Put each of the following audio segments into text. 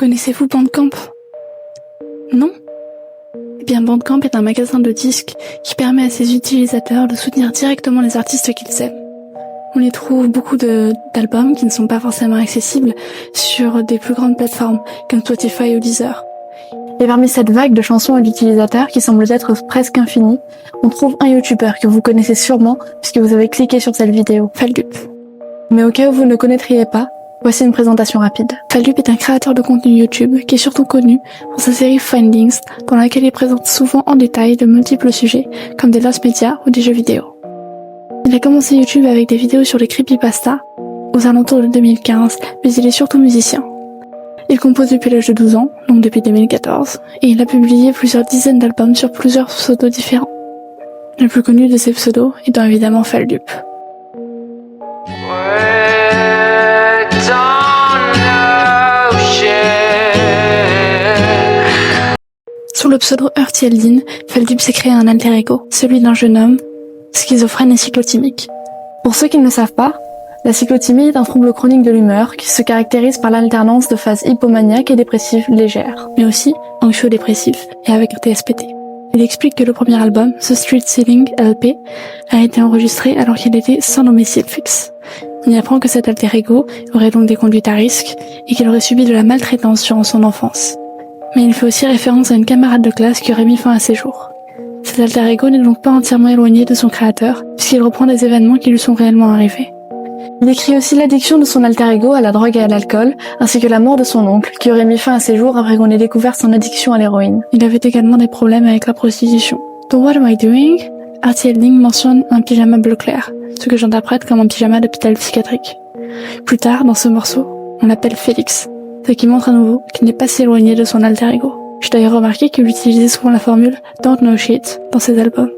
Connaissez-vous Bandcamp? Non? Eh bien, Bandcamp est un magasin de disques qui permet à ses utilisateurs de soutenir directement les artistes qu'ils aiment. On y trouve beaucoup d'albums qui ne sont pas forcément accessibles sur des plus grandes plateformes comme Spotify ou Deezer. Et parmi cette vague de chansons et d'utilisateurs qui semble être presque infinie, on trouve un YouTuber que vous connaissez sûrement puisque vous avez cliqué sur cette vidéo, Faldup. Mais au cas où vous ne le connaîtriez pas, voici une présentation rapide. Faldup est un créateur de contenu YouTube qui est surtout connu pour sa série Findings, dans laquelle il présente souvent en détail de multiples sujets, comme des lost media ou des jeux vidéo. Il a commencé YouTube avec des vidéos sur les creepypastas, aux alentours de 2015, mais il est surtout musicien. Il compose depuis l'âge de 12 ans, donc depuis 2014, et il a publié plusieurs dizaines d'albums sur plusieurs pseudos différents. Le plus connu de ces pseudos étant évidemment Faldup. Sous le pseudo Earthieldin, Faldup s'est créé un alter ego, celui d'un jeune homme, schizophrène et cyclotimique. Pour ceux qui ne le savent pas, la cyclothymie est un trouble chronique de l'humeur qui se caractérise par l'alternance de phases hypomaniaques et dépressives légères, mais aussi anxio-dépressif et avec un TSPT. Il explique que le premier album, The Street Ceiling LP, a été enregistré alors qu'il était sans domicile fixe. On y apprend que cet alter ego aurait donc des conduites à risque et qu'il aurait subi de la maltraitance durant son enfance. Mais il fait aussi référence à une camarade de classe qui aurait mis fin à ses jours. Cet alter ego n'est donc pas entièrement éloigné de son créateur, puisqu'il reprend des événements qui lui sont réellement arrivés. Il décrit aussi l'addiction de son alter ego à la drogue et à l'alcool, ainsi que la mort de son oncle, qui aurait mis fin à ses jours après qu'on ait découvert son addiction à l'héroïne. Il avait également des problèmes avec la prostitution. Dans What Am I Doing, Earthieldin mentionne un pyjama bleu clair, ce que j'interprète comme un pyjama d'hôpital psychiatrique. Plus tard, dans ce morceau, on l'appelle Félix, ce qui montre à nouveau qu'il n'est pas si éloigné de son alter ego. J'ai d'ailleurs remarqué qu'il utilisait souvent la formule Don't Know Shit dans ses albums.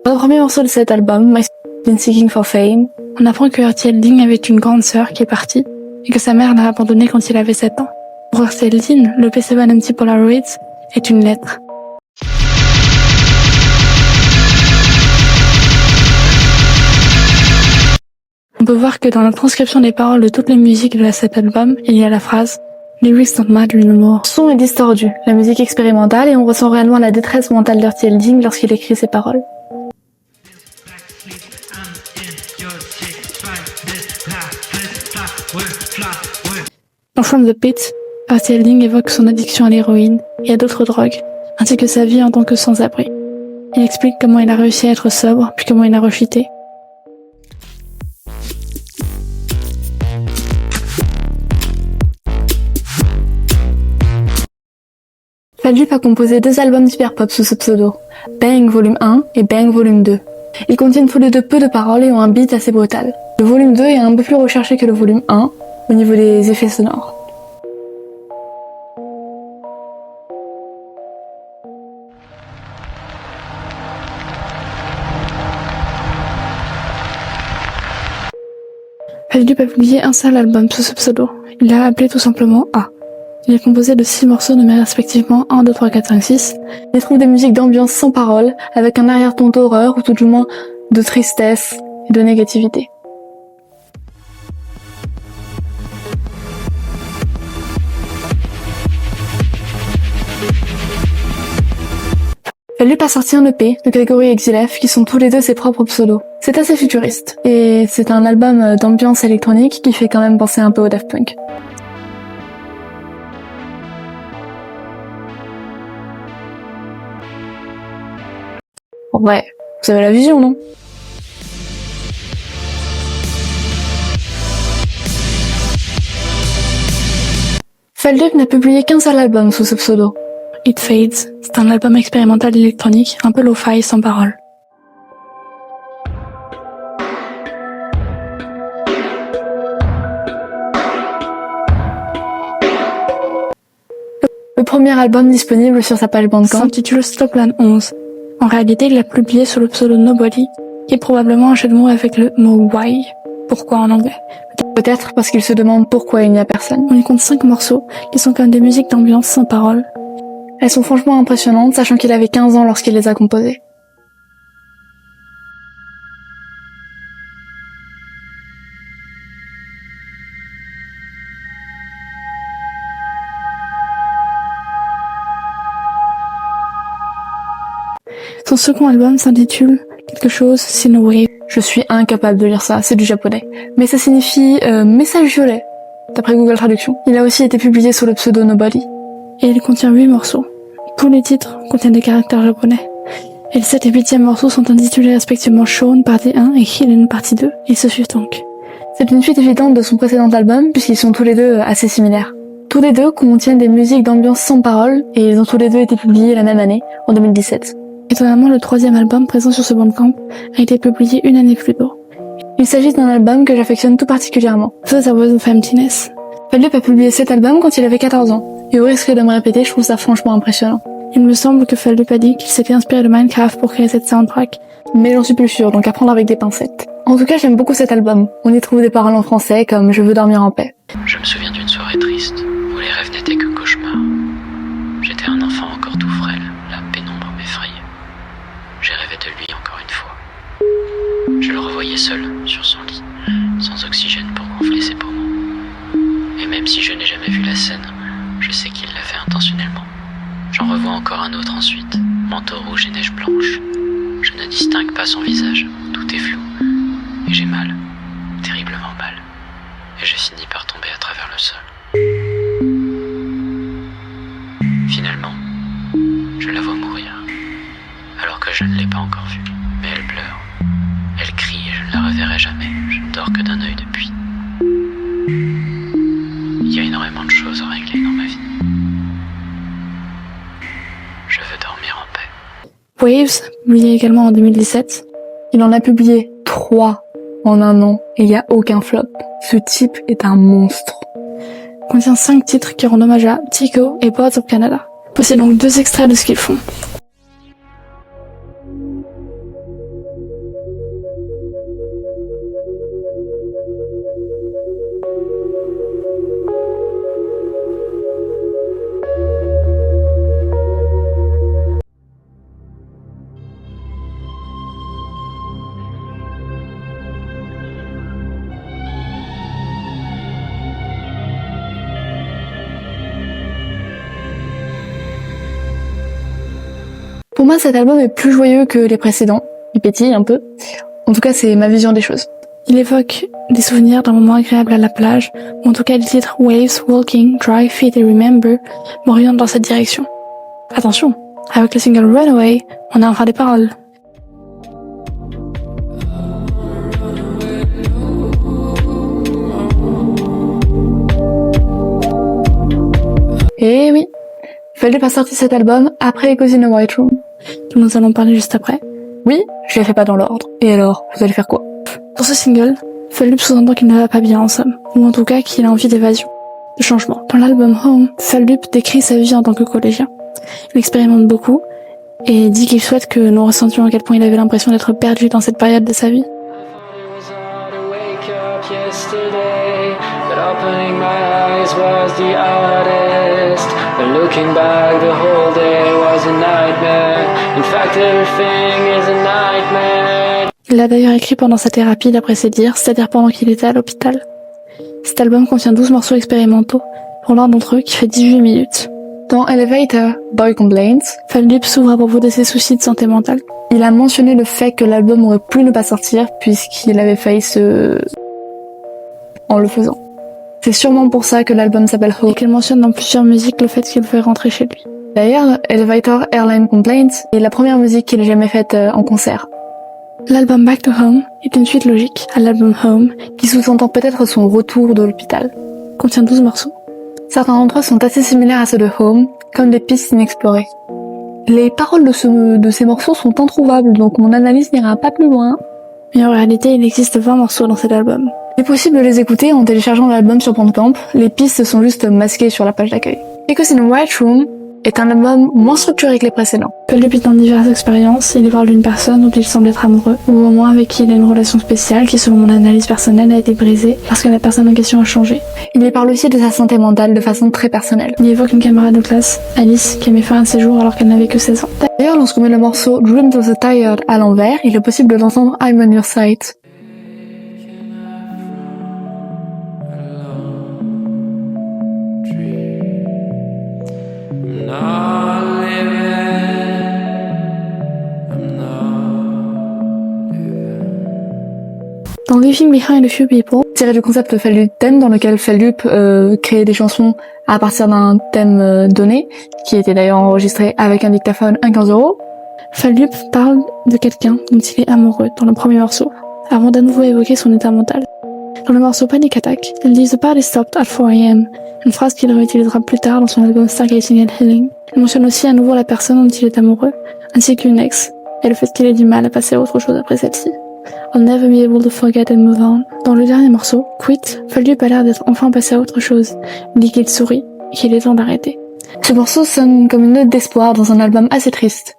Dans le premier morceau de cet album, My Been Seeking for Fame, on apprend que Earthieldin avait une grande sœur qui est partie et que sa mère l'a abandonné quand il avait 7 ans. Pour Earthieldin, le P7 Polaroids est une lettre. On peut voir que dans la transcription des paroles de toutes les musiques de cet album, il y a la phrase Lyrics don't matter no more. Le son est distordu, la musique expérimentale, et on ressent réellement la détresse mentale d'Earthieldin lorsqu'il écrit ces paroles. Dans From the Pit, Earthieldin évoque son addiction à l'héroïne et à d'autres drogues, ainsi que sa vie en tant que sans-abri. Il explique comment il a réussi à être sobre, puis comment il a rechuté. Faldup a composé 2 albums d'hyperpop sous ce pseudo, Bang Volume 1 et Bang Volume 2. Ils contiennent tous les deux peu de paroles et ont un beat assez brutal. Le volume 2 est un peu plus recherché que le volume 1 au niveau des effets sonores. Faldup a publié un seul album sous ce pseudo. Il l'a appelé tout simplement A. Il est composé de 6 morceaux nommés respectivement 1, 2, 3, 4, 5, 6. Il trouve des musiques d'ambiance sans paroles, avec un arrière-ton d'horreur ou tout du moins de tristesse et de négativité. Faldup a sorti un EP de Grégory Exilev qui sont tous les deux ses propres pseudos. C'est assez futuriste, et c'est un album d'ambiance électronique qui fait quand même penser un peu au Daft Punk. Ouais, vous avez la vision, non? Faldup n'a publié qu'un seul album sous ce pseudo. It Fades, c'est un album expérimental électronique, un peu lo-fi sans paroles. Le premier album disponible sur sa page Bandcamp s'intitule Stopland 11. En réalité, il l'a publié sous le pseudo Nobody, qui est probablement un jeu de mots avec le mot why, pourquoi en anglais. Peut-être parce qu'il se demande pourquoi il n'y a personne. On y compte 5 morceaux, qui sont comme des musiques d'ambiance sans paroles. Elles sont franchement impressionnantes, sachant qu'il avait 15 ans lorsqu'il les a composées. Son second album s'intitule quelque chose Sinowave. Je suis incapable de lire ça, c'est du japonais. Mais ça signifie message violet, d'après Google Traduction. Il a aussi été publié sous le pseudo Nobody. Et il contient 8 morceaux. Tous les titres contiennent des caractères japonais. Et le 7 et 8e morceaux sont intitulés respectivement Shown partie 1 et Hidden partie 2. Ils se suivent donc. C'est une suite évidente de son précédent album, puisqu'ils sont tous les deux assez similaires. Tous les deux contiennent des musiques d'ambiance sans paroles, et ils ont tous les deux été publiés la même année, en 2017. Étonnamment, le 3e album présent sur ce bandcamp a été publié une année plus tôt. Il s'agit d'un album que j'affectionne tout particulièrement, The There Was of Emptiness. Fallup a publié cet album quand il avait 14 ans, et au risque de me répéter, je trouve ça franchement impressionnant. Il me semble que Fallup a dit qu'il s'était inspiré de Minecraft pour créer cette soundtrack, mais j'en suis plus sûre, donc à prendre avec des pincettes. En tout cas, j'aime beaucoup cet album. On y trouve des paroles en français comme Je veux dormir en paix. Je me souviens d'une soirée triste, où les rêves n'étaient que cauchemars. J'étais un enfant encore tout frêle, la pénombre m'effrayait. J'ai rêvé de lui encore une fois. Je le revoyais seul, sur son lit, sans oxygène pour gonfler ses poumons. Et même si je n'ai jamais vu la scène, je sais qu'il l'a fait intentionnellement. J'en revois encore un autre ensuite, manteau rouge et neige blanche. Je ne distingue pas son visage, tout est flou. Et j'ai mal, terriblement mal. Et je finis par tomber à travers le sol. Finalement, je la vois mourir, alors que je ne l'ai pas encore vue. Mais elle pleure, elle crie et je ne la reverrai jamais. Je ne dors que d'un œil depuis. Il y a énormément de choses à régler dans ma vie. Je veux dormir en paix. Waves, publié également en 2017. Il en a publié 3 en un an et il n'y a aucun flop. Ce type est un monstre. Contient 5 titres qui rendent hommage à Tico et Birds of Canada. Voici donc 2 extraits de ce qu'ils font. Pour moi, cet album est plus joyeux que les précédents. Il pétille un peu. En tout cas, c'est ma vision des choses. Il évoque des souvenirs d'un moment agréable à la plage, ou en tout cas les titres Waves, Walking, Dry Feet et Remember m'orientent dans cette direction. Attention, avec le single Runaway, on a enfin des paroles. Et oui, Fallup a sorti cet album après Echoes in a White Room, dont nous allons parler juste après. Oui, je les fais pas dans l'ordre. Et alors, vous allez faire quoi? Pour ce single, Fallup sous-entend qu'il ne va pas bien en somme, ou en tout cas qu'il a envie d'évasion, de changement. Dans l'album Home, Fallup décrit sa vie en tant que collégien. Il expérimente beaucoup, et dit qu'il souhaite que nous ressentions à quel point il avait l'impression d'être perdu dans cette période de sa vie. Looking back, the whole day was a nightmare. In fact, everything is a nightmare. Il l'a d'ailleurs écrit pendant sa thérapie, d'après ses dires, c'est-à-dire pendant qu'il était à l'hôpital. Cet album contient 12 morceaux expérimentaux, pour l'un d'entre eux qui fait 18 minutes. Dans Elevator, Boy Complains, Fallup s'ouvre à propos de ses soucis de santé mentale. Il a mentionné le fait que l'album aurait pu ne pas sortir, puisqu'il avait failli en le faisant. C'est sûrement pour ça que l'album s'appelle Home et qu'il mentionne dans plusieurs musiques le fait qu'il veut rentrer chez lui. D'ailleurs, Elevator Airline Complaints est la première musique qu'il ait jamais faite en concert. L'album Back to Home est une suite logique à l'album Home, qui sous-entend peut-être son retour de l'hôpital. Il contient 12 morceaux. Certains d'entre eux sont assez similaires à ceux de Home, comme des pistes inexplorées. Les paroles de ces morceaux sont introuvables, donc mon analyse n'ira pas plus loin. Mais en réalité, il existe 20 morceaux dans cet album. Il est possible de les écouter en téléchargeant l'album sur Bandcamp, les pistes sont juste masquées sur la page d'accueil. Echoes in a White Room est un album moins structuré que les précédents. Fallup dans diverses expériences, il parle d'une personne dont il semble être amoureux, ou au moins avec qui il a une relation spéciale qui, selon mon analyse personnelle, a été brisée parce que la personne en question a changé. Il y parle aussi de sa santé mentale de façon très personnelle. Il évoque une camarade de classe, Alice, qui a mis fin à ses jours alors qu'elle n'avait que 16 ans. D'ailleurs, lorsqu'on met le morceau Dreams of the Tired à l'envers, il est possible d'entendre I'm on your side. Leaving Behind a Few People, tiré du concept Feldup thème dans lequel Feldup créait des chansons à partir d'un thème donné, qui était d'ailleurs enregistré avec un dictaphone à 15 €. Feldup parle de quelqu'un dont il est amoureux dans le premier morceau, avant d'à nouveau évoquer son état mental. Dans le morceau Panic Attack, il dit The party stopped at 4 AM, une phrase qu'il réutilisera plus tard dans son album Stargazing and Healing. Il mentionne aussi à nouveau la personne dont il est amoureux, ainsi qu'une ex, et le fait qu'il ait du mal à passer à autre chose après celle-ci. I'll never be able to forget and move on. Dans le dernier morceau, Quit, Feldup a l'air d'être enfin passé à autre chose. Il dit qu'il sourit, et qu'il est temps d'arrêter. Ce morceau sonne comme une note d'espoir dans un album assez triste.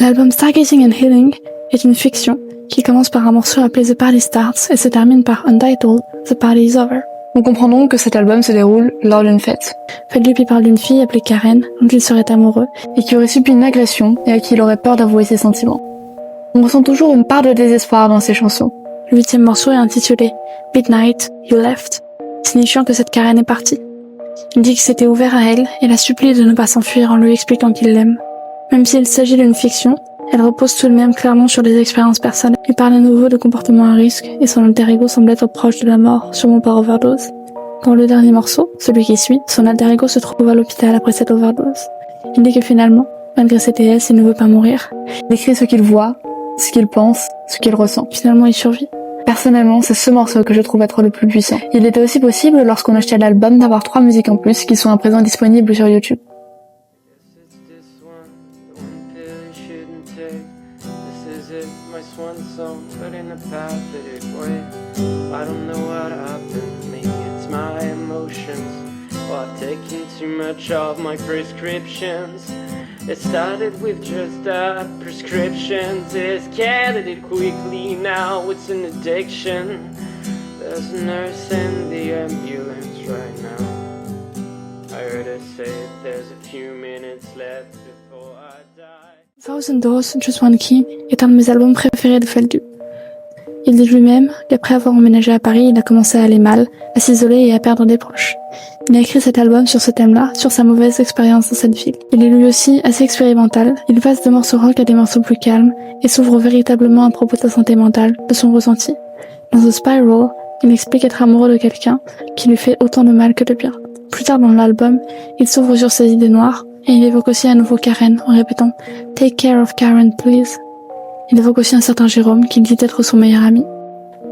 L'album Stargazing and Healing est une fiction qui commence par un morceau appelé The Party Starts et se termine par Untitled, The Party is Over. On comprend donc que cet album se déroule lors d'une fête. Feldup y parle d'une fille appelée Karen, dont il serait amoureux, et qui aurait subi une agression et à qui il aurait peur d'avouer ses sentiments. On ressent toujours une part de désespoir dans ses chansons. Le 8e morceau est intitulé Midnight, You Left, signifiant que cette Karen est partie. Il dit qu'il s'était ouvert à elle et la supplie de ne pas s'enfuir en lui expliquant qu'il l'aime. Même s'il s'agit d'une fiction, elle repose tout de même clairement sur des expériences personnelles et parle à nouveau de comportements à risque et son alter ego semble être proche de la mort, sûrement par overdose. Dans le dernier morceau, celui qui suit, son alter ego se trouve à l'hôpital après cette overdose. Il dit que finalement, malgré ses TS, il ne veut pas mourir. Il écrit ce qu'il voit, ce qu'il pense, ce qu'il ressent. Finalement, il survit. Personnellement, c'est ce morceau que je trouve être le plus puissant. Il était aussi possible, lorsqu'on achetait l'album, d'avoir 3 musiques en plus qui sont à présent disponibles sur YouTube. One song, but in a pathetic way. I don't know what happened to me, it's my emotions. Well, I've taken too much of my prescriptions. It started with just prescriptions. Escalated it quickly, now it's an addiction. There's a nurse in the ambulance right now. I heard her say there's a few minutes left before I die. Thousand Doors, Just One Key est un de mes albums préférés de Feldup. Il dit lui-même qu'après avoir emménagé à Paris, il a commencé à aller mal, à s'isoler et à perdre des proches. Il a écrit cet album sur ce thème-là, sur sa mauvaise expérience dans cette ville. Il est lui aussi assez expérimental, il passe de morceaux rock à des morceaux plus calmes et s'ouvre véritablement à propos de sa santé mentale, de son ressenti. Dans The Spiral, il explique être amoureux de quelqu'un qui lui fait autant de mal que de bien. Plus tard dans l'album, il s'ouvre sur ses idées noires, et il évoque aussi à nouveau Karen en répétant « Take care of Karen, please ». Il évoque aussi un certain Jérôme qui dit être son meilleur ami.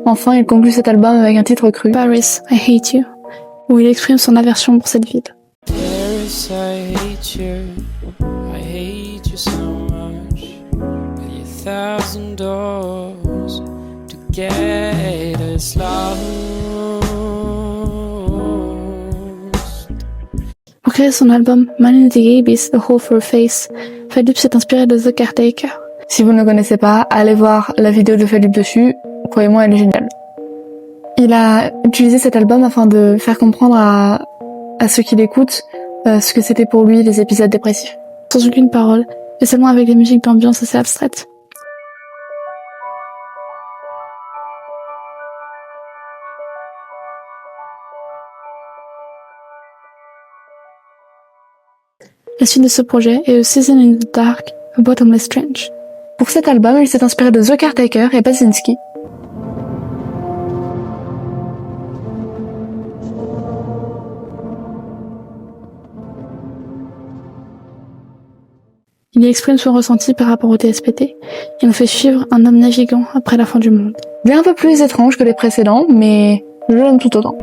Enfin, il conclut cet album avec un titre cru, Paris, I Hate You, où il exprime son aversion pour cette ville. Paris, I hate you so much. With 1,000 doors to get us lost. Pour créer son album Man in the Gabies, A Hole for a Face, Feldup s'est inspiré de The Caretaker. Si vous ne le connaissez pas, allez voir la vidéo de Feldup dessus, croyez-moi, elle est géniale. Il a utilisé cet album afin de faire comprendre à ceux qui l'écoutent ce que c'était pour lui les épisodes dépressifs. Sans aucune parole, et seulement avec des musiques d'ambiance assez abstraites. La suite de ce projet est A Season in the Dark, A Bottomless Trench. Pour cet album, il s'est inspiré de The Caretaker et Basinski. Il y exprime son ressenti par rapport au TSPT et nous fait suivre un homme naviguant après la fin du monde. Il est un peu plus étrange que les précédents, mais je l'aime tout autant.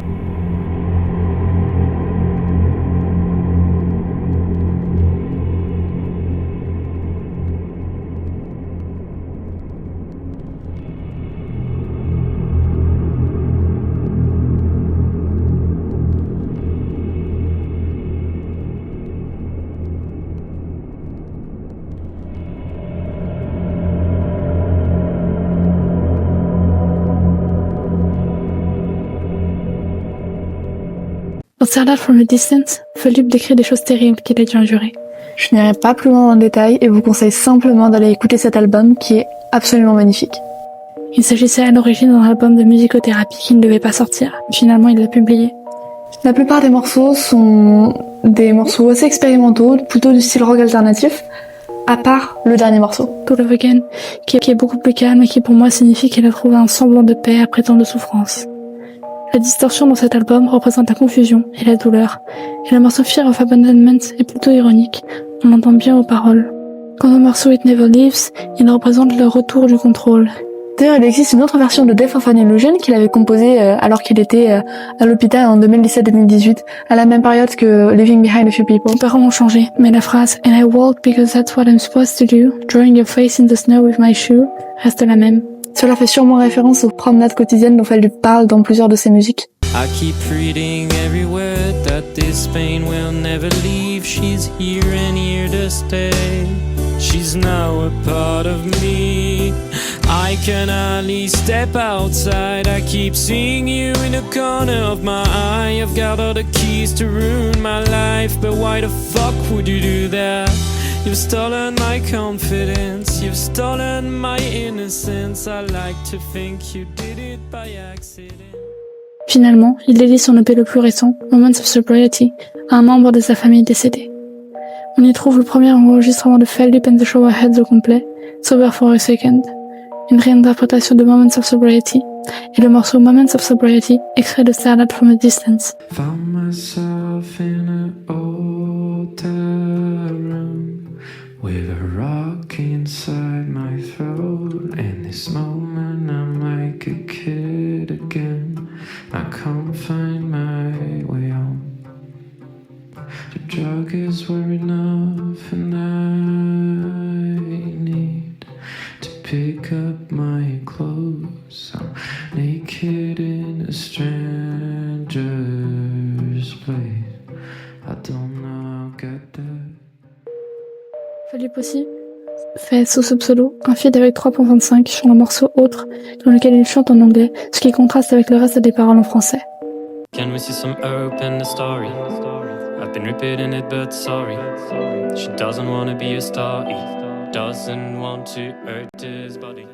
Dans Stared At From a Distance, Feldup décrit des choses terribles qu'il a dû endurer. Je n'irai pas plus loin dans le détail et vous conseille simplement d'aller écouter cet album qui est absolument magnifique. Il s'agissait à l'origine d'un album de musicothérapie qui ne devait pas sortir. Finalement, il l'a publié. La plupart des morceaux sont des morceaux assez expérimentaux, plutôt du style rock alternatif, à part le dernier morceau, To Love Again, qui est beaucoup plus calme et qui pour moi signifie qu'elle a trouvé un semblant de paix après tant de souffrance. La distorsion dans cet album représente la confusion et la douleur, et le morceau Fear of Abandonment est plutôt ironique, on l'entend bien aux paroles. Quant au morceau It Never Leaves, il représente le retour du contrôle. D'ailleurs, il existe une autre version de Death of an Illusion qu'il avait composée alors qu'il était à l'hôpital en 2017-2018, à la même période que Leaving Behind a Few People. Les paroles ont changé, mais la phrase And I walk because that's what I'm supposed to do, drawing your face in the snow with my shoe reste la même. Cela fait sûrement référence aux promenades quotidiennes dont elle lui parle dans plusieurs de ses musiques. I keep reading every word that this pain will never leave. She's here and here to stay. She's now a part of me. I can hardly step outside. I keep seeing you in the corner of my eye. I've got all the keys to ruin my life, but why the fuck would you do that? You've stolen my confidence. You've stolen my innocence. I like to think you did it by accident. Finalement, il dédie son EP le plus récent, Moments of Sobriety, à un membre de sa famille décédé. On y trouve le premier enregistrement de Feldup and the Showerheads au complet, Sober for a Second, une réinterprétation de Moments of Sobriety, et le morceau Moments of Sobriety, extrait de Starlight from a Distance. Found myself in an hotel room with a rock inside my throat. In this moment I'm like a kid again. I can't find my way home. The drug is were enough and I need to pick up my clothes. I'm naked in a stranger's place. I don't know how to get there. Feldup aussi fait sous ce pseudo un feat avec 3.25 sur le morceau Autre, dans lequel il chante en anglais, ce qui contraste avec le reste des paroles en français. Can we see some hope in the story? I've been repeating it but sorry. She doesn't want to be a star. He doesn't want to hurt his body.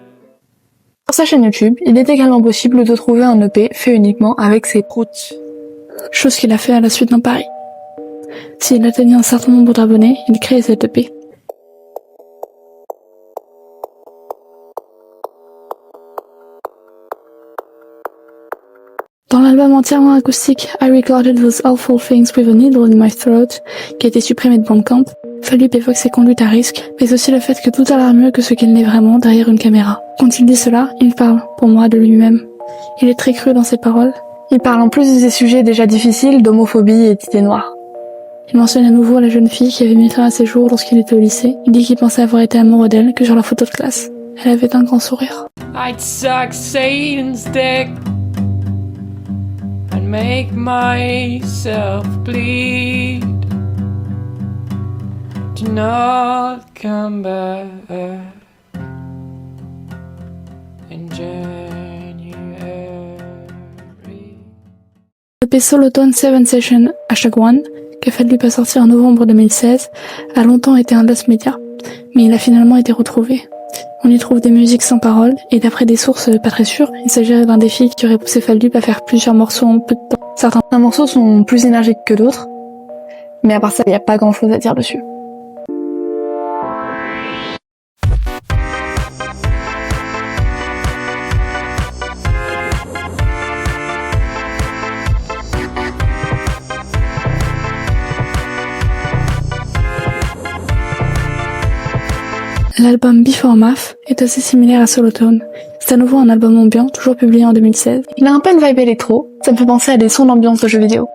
Sur sa chaîne YouTube, il est également possible de trouver un EP fait uniquement avec ses proutes. Chose qu'il a fait à la suite d'un pari. S'il atteignait un certain nombre d'abonnés, il crée cet EP. Dans l'album entièrement acoustique I Recorded Those Awful Things with a Needle in My Throat, qui a été supprimé de Bandcamp, Feldup évoque ses conduites à risque, mais aussi le fait que tout a l'air mieux que ce qu'il n'est vraiment derrière une caméra. Quand il dit cela, il parle, pour moi, de lui-même. Il est très cru dans ses paroles. Il parle en plus de ses sujets déjà difficiles, d'homophobie et d'idées noires. Il mentionne à nouveau la jeune fille qui avait mis fin à ses jours lorsqu'il était au lycée. Il dit qu'il pensait avoir été amoureux d'elle que sur la photo de classe. Elle avait un grand sourire. I'd suck Satan's dick and make myself bleed to not come back in January. Le Solotone 7 Session #1, que Feldup a sorti en novembre 2016, a longtemps été un lost media, mais il a finalement été retrouvé. On y trouve des musiques sans paroles, et d'après des sources pas très sûres, il s'agirait d'un défi qui aurait poussé Feldup à faire plusieurs morceaux en peu de temps. Certains morceaux sont plus énergiques que d'autres, mais à part ça, il n'y a pas grand chose à dire dessus. L'album Before Math est assez similaire à Solotone. C'est à nouveau un album ambiant, toujours publié en 2016. Il a un peu une vibe électro, ça me fait penser à des sons d'ambiance de jeux vidéo.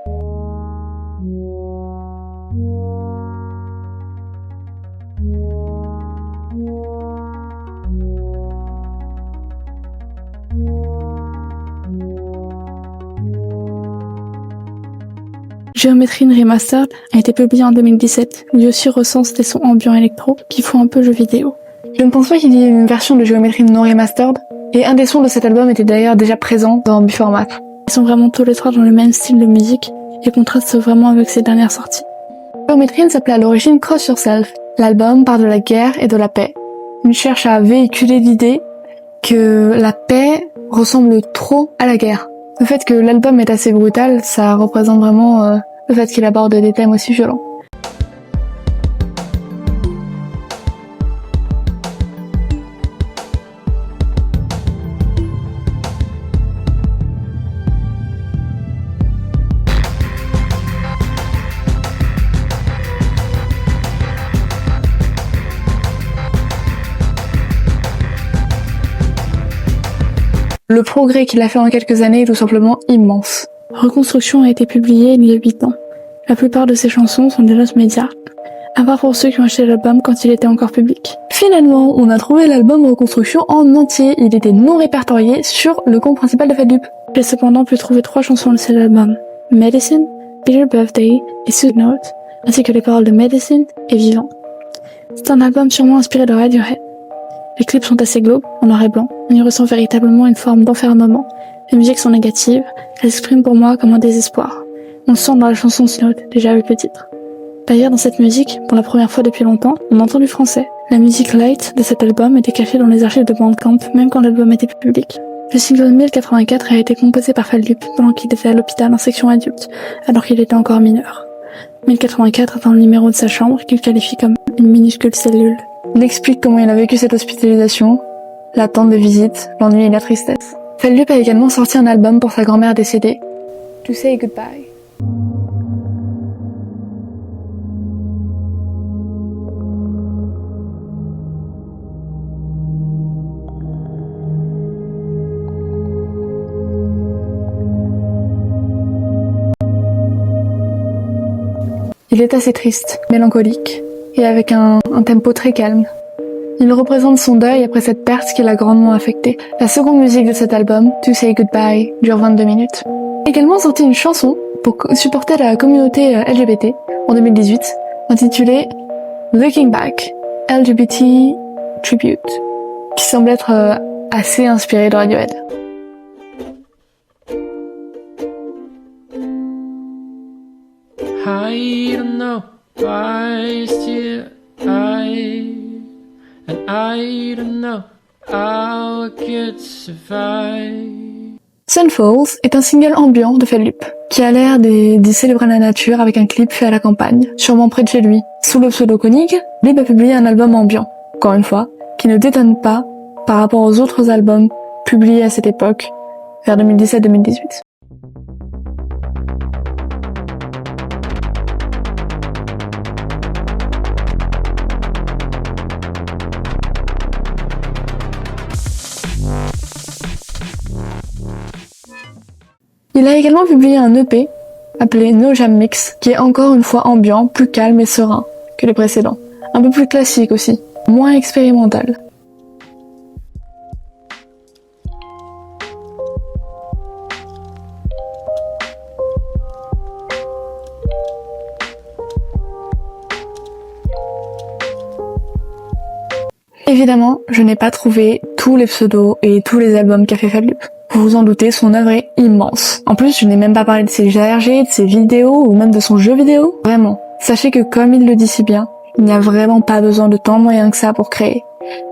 Geometry Remastered a été publié en 2017. Lui aussi recense des sons ambiants électro qui font un peu jeu vidéo. Je ne pense pas qu'il y ait une version de Geometry non remastered, et un des sons de cet album était d'ailleurs déjà présent dans Before Math. Ils sont vraiment tous les trois dans le même style de musique et contrastent vraiment avec ses dernières sorties. Geometry s'appelait à l'origine Cross Yourself. L'album parle de la guerre et de la paix. Il cherche à véhiculer l'idée que la paix ressemble trop à la guerre. Le fait que l'album est assez brutal, ça représente vraiment le fait qu'il aborde des thèmes aussi violents. Le progrès qu'il a fait en quelques années est tout simplement immense. Reconstruction a été publiée il y a 8 ans. La plupart de ses chansons sont des lost médias, à part pour ceux qui ont acheté l'album quand il était encore public. Finalement, on a trouvé l'album Reconstruction en entier. Il était non répertorié sur le compte principal de Fadlup. J'ai cependant pu trouver 3 chansons de cet album: Medicine, Bitter Birthday et Sweet Note, ainsi que les paroles de Medicine et Vivant. C'est un album sûrement inspiré de Radiohead. Les clips sont assez glauques, en noir et blanc. On y ressent véritablement une forme d'enfermement. Les musiques sont négatives, elles s'expriment pour moi comme un désespoir. On le sent dans la chanson Note, déjà avec le titre. D'ailleurs, dans cette musique, pour la première fois depuis longtemps, on entend du français. La musique light de cet album était cachée dans les archives de Bandcamp, même quand l'album était public. Le single 1084 a été composé par Fadlup pendant qu'il était à l'hôpital en section adulte, alors qu'il était encore mineur. 1084 est dans le numéro de sa chambre qu'il qualifie comme une minuscule cellule. Il explique comment il a vécu cette hospitalisation, l'attente des visites, l'ennui et la tristesse. Fadlup a également sorti un album pour sa grand-mère décédée, To Say Goodbye. Il est assez triste, mélancolique, et avec un tempo très calme. Il représente son deuil après cette perte qui l'a grandement affecté. La seconde musique de cet album, To Say Goodbye, dure 22 minutes. Il a également sorti une chanson pour supporter la communauté LGBT en 2018, intitulée Looking Back, LGBT Tribute, qui semble être assez inspirée de Radiohead. I don't know why still and I don't know how I could survive. Sun Falls est un single ambiant de Fadlup, qui a l'air d'y célébrer la nature avec un clip fait à la campagne, sûrement près de chez lui. Sous le pseudo Koenig, Fadlup a publié un album ambiant, encore une fois, qui ne détonne pas par rapport aux autres albums publiés à cette époque, vers 2017-2018. Il a également publié un EP appelé No Jam Mix, qui est encore une fois ambiant, plus calme et serein que les précédents. Un peu plus classique aussi, moins expérimental. Évidemment, je n'ai pas trouvé tous les pseudos et tous les albums qu'a fait Fadlup. Vous vous en doutez, son œuvre est immense. En plus, je n'ai même pas parlé de ses ARG, de ses vidéos ou même de son jeu vidéo. Vraiment, sachez que comme il le dit si bien, il n'y a vraiment pas besoin de tant de moyens que ça pour créer.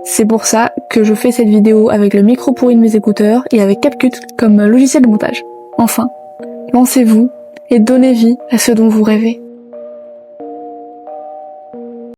C'est pour ça que je fais cette vidéo avec le micro pourri de mes écouteurs et avec CapCut comme logiciel de montage. Enfin, lancez-vous et donnez vie à ce dont vous rêvez.